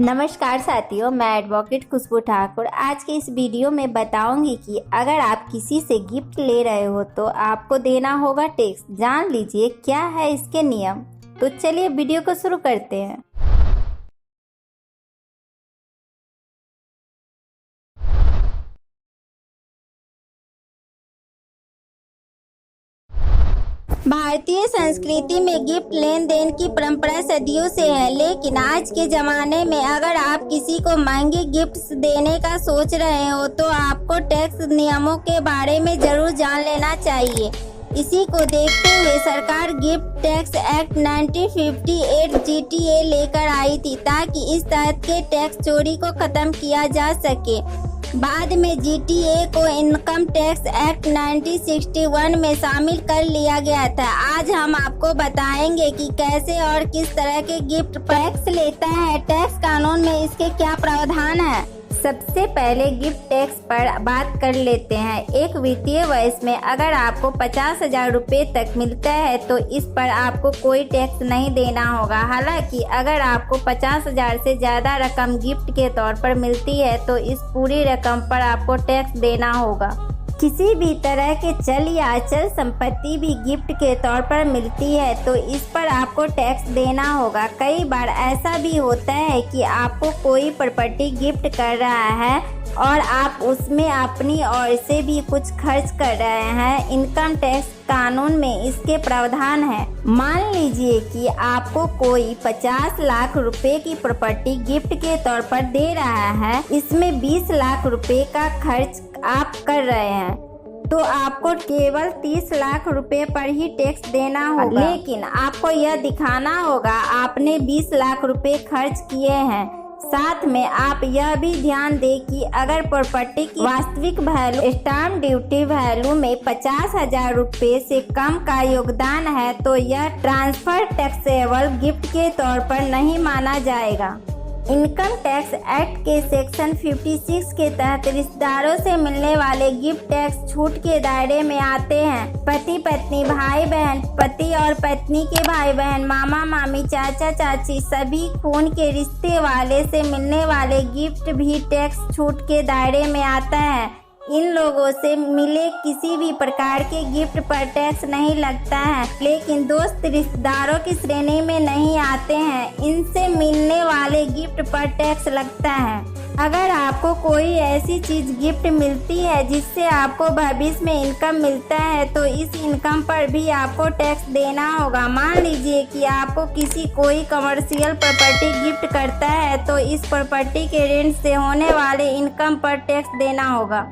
नमस्कार साथियों, मैं एडवोकेट खुशबू ठाकुर आज के इस वीडियो में बताऊंगी कि अगर आप किसी से गिफ्ट ले रहे हो तो आपको देना होगा टैक्स। जान लीजिए क्या है इसके नियम। तो चलिए वीडियो को शुरू करते हैं। भारतीय संस्कृति में गिफ्ट लेन देन की परंपरा सदियों से है, लेकिन आज के जमाने में अगर आप किसी को महंगे गिफ्ट्स देने का सोच रहे हो तो आपको टैक्स नियमों के बारे में जरूर जान लेना चाहिए। इसी को देखते हुए सरकार गिफ्ट टैक्स एक्ट 1958 GTA लेकर आई थी ताकि इस तरह के टैक्स चोरी को खत्म किया जा सके। बाद में GTA को इनकम टैक्स एक्ट 1961 में शामिल कर लिया गया था। आज हम आपको बताएंगे कि कैसे और किस तरह के गिफ्ट टैक्स लेता है टैक्स कानून में इसके क्या प्रावधान है। सबसे पहले गिफ्ट टैक्स पर बात कर लेते हैं। एक वित्तीय वर्ष में अगर आपको 50,000 रुपये तक मिलता है तो इस पर आपको कोई टैक्स नहीं देना होगा। हालांकि अगर आपको 50,000 से ज़्यादा रकम गिफ्ट के तौर पर मिलती है तो इस पूरी रकम पर आपको टैक्स देना होगा। किसी भी तरह के चल या अचल संपत्ति भी गिफ्ट के तौर पर मिलती है तो इस पर आपको टैक्स देना होगा। कई बार ऐसा भी होता है कि आपको कोई प्रॉपर्टी गिफ्ट कर रहा है और आप उसमें अपनी ओर से भी कुछ खर्च कर रहे हैं। इनकम टैक्स कानून में इसके प्रावधान है। मान लीजिए कि आपको कोई 50 लाख रुपए की प्रॉपर्टी गिफ्ट के तौर पर दे रहा है, इसमें 20 लाख रुपए का खर्च आप कर रहे हैं तो आपको केवल 30 लाख रुपए पर ही टैक्स देना होगा। लेकिन आपको यह दिखाना होगा आपने 20 लाख रुपए खर्च किए हैं। साथ में आप यह भी ध्यान दें कि अगर प्रॉपर्टी की वास्तविक वैल्यू स्टाम्प ड्यूटी वैल्यू में 50,000 रुपए से कम का योगदान है तो यह ट्रांसफर टैक्सेबल गिफ्ट के तौर पर नहीं माना जाएगा। इनकम टैक्स एक्ट के सेक्शन 56 के तहत रिश्तेदारों से मिलने वाले गिफ्ट टैक्स छूट के दायरे में आते हैं। पति पत्नी, भाई बहन, पति और पत्नी के भाई बहन, मामा मामी, चाचा चाची, सभी खून के रिश्ते वाले से मिलने वाले गिफ्ट भी टैक्स छूट के दायरे में आता है। इन लोगों से मिले किसी भी प्रकार के गिफ्ट पर टैक्स नहीं लगता है, लेकिन दोस्त रिश्तेदारों की श्रेणी में नहीं आते हैं। इनसे मिलने वाले गिफ्ट पर टैक्स लगता है। अगर आपको कोई ऐसी चीज गिफ्ट मिलती है जिससे आपको भविष्य में इनकम मिलता है तो इस इनकम पर भी आपको टैक्स देना होगा। मान लीजिए कि आपको किसी कोई कमर्शियल प्रॉपर्टी गिफ्ट करता है तो इस प्रॉपर्टी के रेंट से होने वाले इनकम पर टैक्स देना होगा।